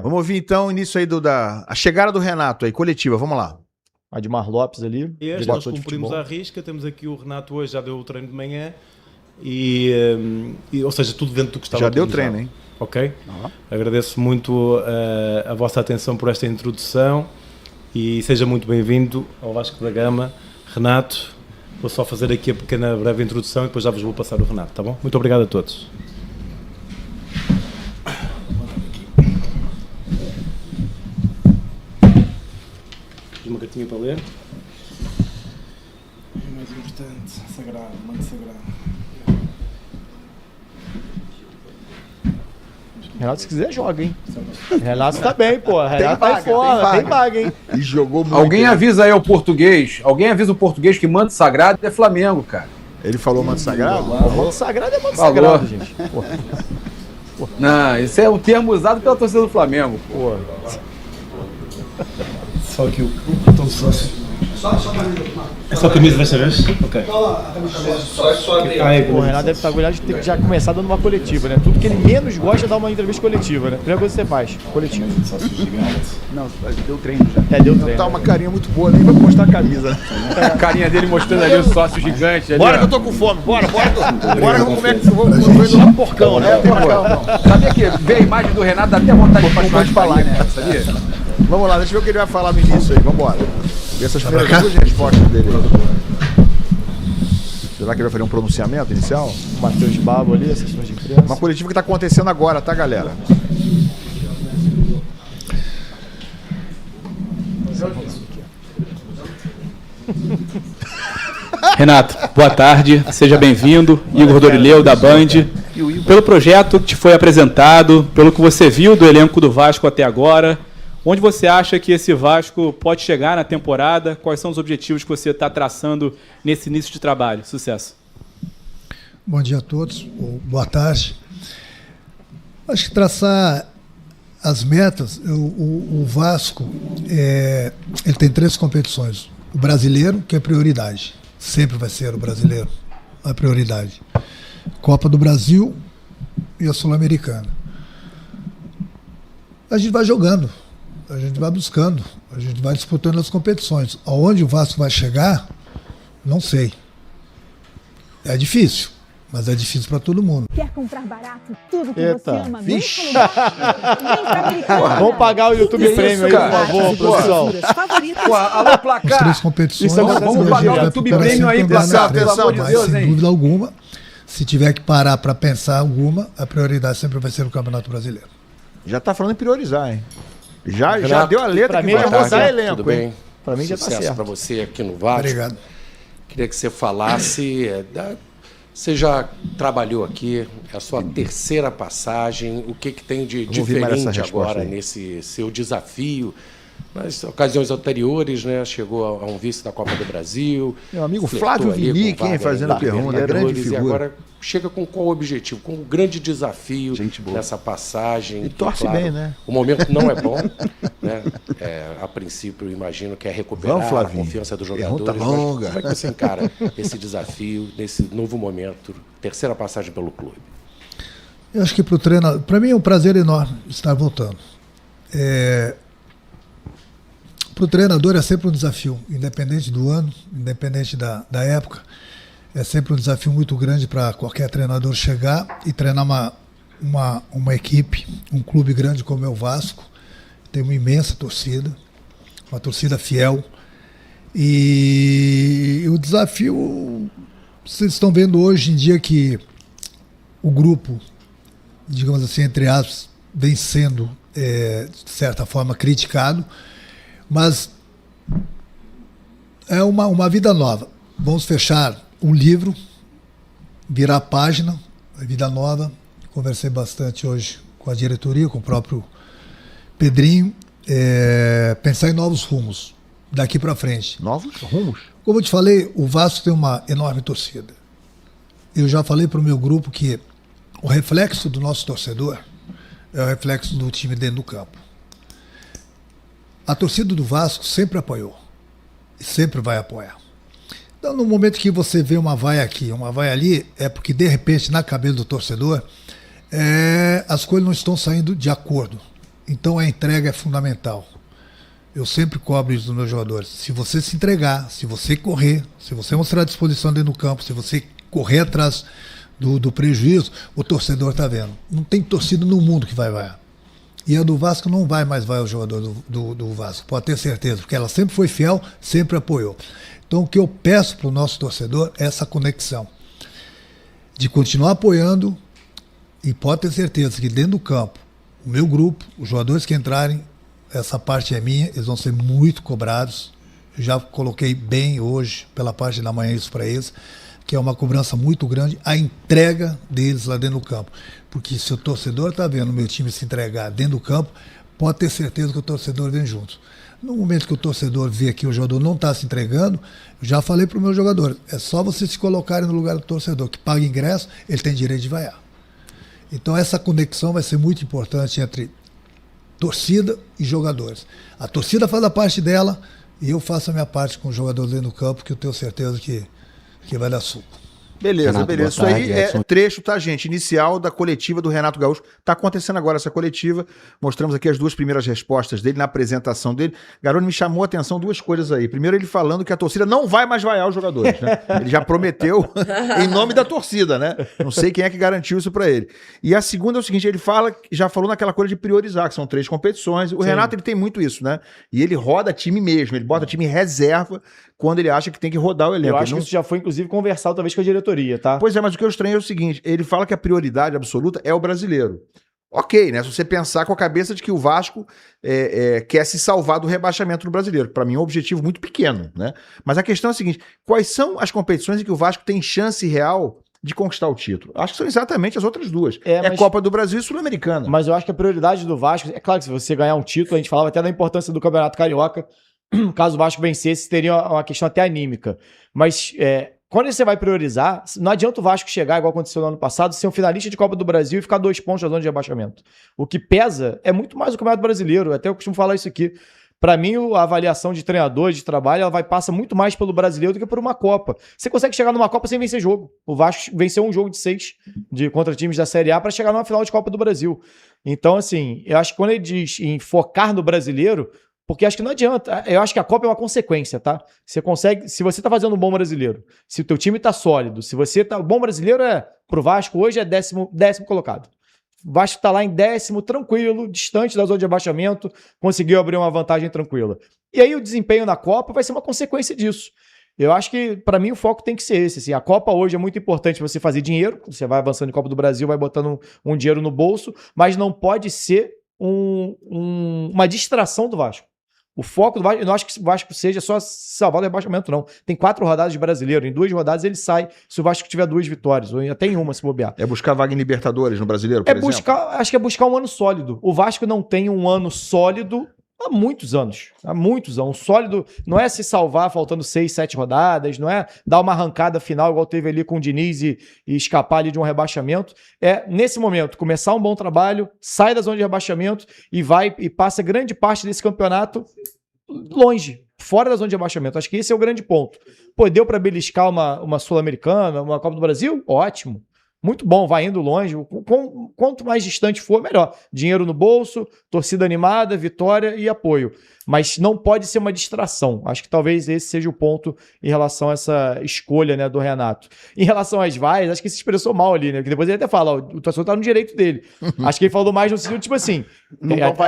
Vamos ouvir então o início aí a chegada do Renato aí, coletiva, vamos lá. Admar Lopes ali. Nós cumprimos à risca, temos aqui o Renato hoje, já deu o treino de manhã, ou seja, tudo dentro do que estava já deu treino, hein? Ok? Agradeço muito a vossa atenção por esta introdução e seja muito bem-vindo ao Vasco da Gama. Renato, vou só fazer aqui a pequena breve introdução e depois já vos vou passar o Renato, tá bom? Muito obrigado a todos. Uma cartinha para ler. O mais importante, sagrado, muito sagrado. Renato, se quiser, joga, hein? Renato tá bem, pô. Renato tá fora, tem vaga, hein? E jogou muito. Alguém avisa aí ao português. Alguém avisa o português que Manto Sagrado é Flamengo, cara. Ele falou Manto Sagrado? Manto Sagrado é Manto Sagrado, gente. Pô. Não, esse é um termo usado pela torcida do Flamengo. Pô. Só que o botão sócio. É só a camisa desta vez? Ok. O Renato deve estar orgulhoso de ter já começado numa coletiva, né? Tudo que ele menos gosta é dar uma entrevista coletiva, né? Primeira coisa que você faz, coletiva. Não, deu treino já. Deu treino. Tá uma carinha muito boa, nem vai mostrar a camisa, né? A carinha dele mostrando ali o sócio gigante. Ali, bora que eu tô com fome, bora que eu vou comer, que eu vou indo lá pro porcão, né? Sabia que ver a imagem do Renato dá até vontade de falar, né? Sabia? Vamos lá, deixa eu ver o que ele vai falar no início aí, vambora. E essas primeiras duas respostas dele. Será que ele vai fazer um pronunciamento inicial? O Matheus Babo ali, assessor de imprensa. Uma coletiva que tá acontecendo agora, tá, galera? Renato, boa tarde, seja bem-vindo. Igor Dorileu, da Band. Pelo projeto que te foi apresentado, pelo que você viu do elenco do Vasco até agora, onde você acha que esse Vasco pode chegar na temporada? Quais são os objetivos que você está traçando nesse início de trabalho? Sucesso. Bom dia a todos, boa tarde. Acho que traçar as metas, o Vasco, ele tem 3 competições. O brasileiro, que é prioridade, sempre vai ser o brasileiro a prioridade. Copa do Brasil e a Sul-Americana. A gente vai jogando. A gente vai buscando, a gente vai disputando as competições. Aonde o Vasco vai chegar, não sei. É difícil, mas é difícil para todo mundo. Quer comprar barato tudo que Eita. você ama? Vixe. Vem pra Americana. Vamos pagar o YouTube Premium aí, por favor, produção. Pô, alô, As placar. 3 competições. Isso acontece Vamos no pagar dia, o né? YouTube Premium aí, placar, pelo amor de Mas, Deus, sem hein? dúvida alguma, se tiver que parar para pensar alguma, a prioridade sempre vai ser o Campeonato Brasileiro. Já tá falando em priorizar, hein? Já deu a letra pra que mim vai já tá rodar certo, elenco, Tudo bem? hein? Pra mim já tá Sucesso certo. para você aqui no Vasco. Obrigado. Queria que você falasse. Você já trabalhou aqui, é a sua terceira passagem. O que tem de Vamos ouvir mais essa diferente resposta agora aí. nesse seu desafio? Nas ocasiões anteriores, né? Chegou a um vice da Copa do Brasil. Meu amigo flertou Flávio ali com Vinick, hein, vaga fazendo na a pergunta, é Libertadores, grande E figura. agora chega com qual objetivo? Com um grande desafio Gente boa. nessa passagem. E que, torce claro, bem, né? O momento não é bom, né? A princípio, imagino que é recuperar Vamos, a Flavinho. confiança dos Pergunta jogadores. Mas longa. como é que você encara esse desafio, nesse novo momento, terceira passagem pelo clube? Eu acho que para o treinador, para mim é um prazer enorme estar voltando. Para o treinador é sempre um desafio, independente do ano, independente da época. É sempre um desafio muito grande para qualquer treinador chegar e treinar uma equipe, um clube grande como é o Vasco. Tem uma imensa torcida, uma torcida fiel. E o desafio, vocês estão vendo hoje em dia que o grupo, digamos assim, entre aspas, vem sendo, de certa forma, criticado, mas é uma vida nova. Vamos fechar um livro, virar a página, a vida nova. Conversei bastante hoje com a diretoria, com o próprio Pedrinho, pensar em novos rumos daqui para frente. Novos rumos? Como eu te falei, o Vasco tem uma enorme torcida. Eu já falei para o meu grupo que o reflexo do nosso torcedor é o reflexo do time dentro do campo. A torcida do Vasco sempre apoiou e sempre vai apoiar. Então, no momento que você vê uma vaia aqui, uma vaia ali, é porque, de repente, na cabeça do torcedor, as coisas não estão saindo de acordo. Então a entrega é fundamental. Eu sempre cobro isso dos meus jogadores. Se você se entregar, se você correr, se você mostrar disposição dentro do campo, se você correr atrás do prejuízo, o torcedor está vendo. Não tem torcida no mundo que vai vaiar. E a do Vasco não vai mais vaiar o jogador do Vasco, pode ter certeza, porque ela sempre foi fiel, sempre apoiou. Então o que eu peço para o nosso torcedor é essa conexão. De continuar apoiando, e pode ter certeza que dentro do campo, o meu grupo, os jogadores que entrarem, essa parte é minha, eles vão ser muito cobrados. Eu já coloquei bem hoje, pela parte da manhã, isso para eles, que é uma cobrança muito grande, a entrega deles lá dentro do campo. Porque se o torcedor está vendo o meu time se entregar dentro do campo, pode ter certeza que o torcedor vem junto. No momento que o torcedor vê que o jogador não está se entregando, eu já falei para o meu jogador, é só vocês se colocarem no lugar do torcedor, que paga ingresso, ele tem direito de vaiar. Então essa conexão vai ser muito importante entre torcida e jogadores. A torcida faz a parte dela e eu faço a minha parte com os jogadores dentro do campo, que eu tenho certeza que vai dar suco. Beleza, Renato, beleza. Isso boa aí tarde, Edson. é trecho, tá, gente? Inicial da coletiva do Renato Gaúcho. Tá acontecendo agora essa coletiva. Mostramos aqui as duas primeiras respostas dele na apresentação dele. Garoni, me chamou a atenção duas coisas aí. Primeiro, ele falando que a torcida não vai mais vaiar os jogadores, né? Ele já prometeu em nome da torcida, né? Não sei quem é que garantiu isso pra ele. E a segunda é o seguinte, ele já falou naquela coisa de priorizar, que são 3 competições. O Renato, ele tem muito isso, né? E ele roda time mesmo, ele bota time em reserva quando ele acha que tem que rodar o elenco. Eu acho que isso já foi, inclusive, conversado talvez com a diretoria, tá? Pois é, mas o que eu estranho é o seguinte, ele fala que a prioridade absoluta é o brasileiro. Ok, né? Se você pensar com a cabeça de que o Vasco quer se salvar do rebaixamento do brasileiro, que para mim é um objetivo muito pequeno, né? Mas a questão é a seguinte, quais são as competições em que o Vasco tem chance real de conquistar o título? Acho que são exatamente as outras duas. É Copa do Brasil e Sul-Americana. Mas eu acho que a prioridade do Vasco, é claro que se você ganhar um título, a gente falava até da importância do Campeonato Carioca, caso o Vasco vencesse, teria uma questão até anímica. Mas quando você vai priorizar, não adianta o Vasco chegar, igual aconteceu no ano passado, ser um finalista de Copa do Brasil e ficar 2 pontos da zona de rebaixamento. O que pesa é muito mais o Campeonato Brasileiro. Até eu costumo falar isso aqui. Para mim, a avaliação de treinador, de trabalho, ela passa muito mais pelo brasileiro do que por uma Copa. Você consegue chegar numa Copa sem vencer jogo. O Vasco venceu um jogo de 6 contra times da Série A para chegar numa final de Copa do Brasil. Então, assim, eu acho que quando ele diz em focar no brasileiro, porque acho que não adianta. Eu acho que a Copa é uma consequência, tá? Você consegue, se você tá fazendo um bom brasileiro, se o teu time tá sólido, se você tá... O bom brasileiro pro Vasco hoje é décimo colocado. O Vasco tá lá em 10º, tranquilo, distante da zona de abaixamento, conseguiu abrir uma vantagem tranquila. E aí o desempenho na Copa vai ser uma consequência disso. Eu acho que, para mim, o foco tem que ser esse. Assim. A Copa hoje é muito importante você fazer dinheiro, você vai avançando em Copa do Brasil, vai botando um dinheiro no bolso, mas não pode ser uma distração do Vasco. O foco do Vasco, eu não acho que o Vasco seja só salvar o rebaixamento, não. Tem 4 rodadas de brasileiro. Em 2 rodadas ele sai se o Vasco tiver 2 vitórias, ou até em uma se bobear. É buscar vaga em Libertadores no brasileiro, por exemplo? Acho que é buscar um ano sólido. O Vasco não tem um ano sólido há muitos anos. Há muitos anos. Sólido não é se salvar faltando 6, 7 rodadas, não é dar uma arrancada final igual teve ali com o Diniz e escapar ali de um rebaixamento. É, nesse momento, começar um bom trabalho, sai da zona de rebaixamento e passa grande parte desse campeonato longe, fora da zona de rebaixamento. Acho que esse é o grande ponto. Pô, deu para beliscar uma Sul-Americana, uma Copa do Brasil? Ótimo. Muito bom, vai indo longe. Quanto mais distante for, melhor. Dinheiro no bolso, torcida animada, vitória e apoio. Mas não pode ser uma distração. Acho que talvez esse seja o ponto em relação a essa escolha, né, do Renato. Em relação às vaias, acho que se expressou mal ali, né? Porque depois ele até fala, o torcedor tá no direito dele. Acho que ele falou mais no sentido, tipo assim...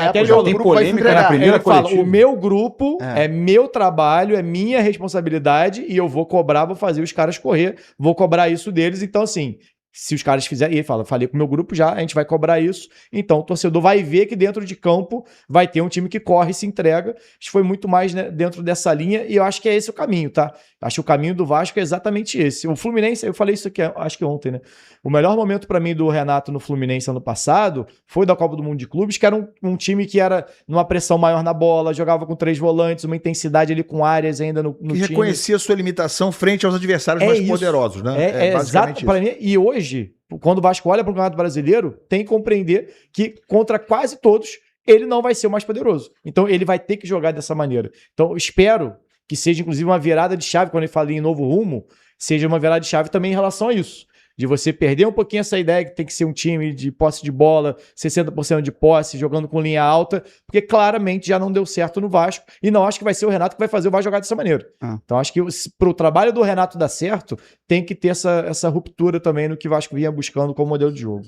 Até já tem polêmica na primeira coletiva. Fala, o meu grupo é meu trabalho, é minha responsabilidade e eu vou cobrar, vou fazer os caras correr, vou cobrar isso deles. Então, assim... Se os caras fizerem, ele fala, falei com o meu grupo já, a gente vai cobrar isso. Então o torcedor vai ver que dentro de campo vai ter um time que corre e se entrega. Acho que foi muito mais, né, dentro dessa linha e eu acho que é esse o caminho, tá? Acho que o caminho do Vasco é exatamente esse. O Fluminense, eu falei isso aqui, acho que ontem, né? O melhor momento para mim do Renato no Fluminense ano passado foi da Copa do Mundo de Clubes, que era um time que era numa pressão maior na bola, jogava com 3 volantes, uma intensidade ali com áreas ainda no time. Que reconhecia a sua limitação frente aos adversários mais poderosos, né? É exato para mim. E hoje, quando o Vasco olha para o Campeonato Brasileiro, tem que compreender que contra quase todos, ele não vai ser o mais poderoso. Então ele vai ter que jogar dessa maneira. Então eu espero que seja inclusive uma virada de chave, quando ele fala em novo rumo, seja uma virada de chave também em relação a isso. de você perder um pouquinho essa ideia que tem que ser um time de posse de bola, 60% de posse, jogando com linha alta, porque claramente já não deu certo no Vasco, e não acho que vai ser o Renato que vai fazer o Vasco jogar dessa maneira. Então acho que para o trabalho do Renato dar certo, tem que ter essa ruptura também no que o Vasco vinha buscando como modelo de jogo.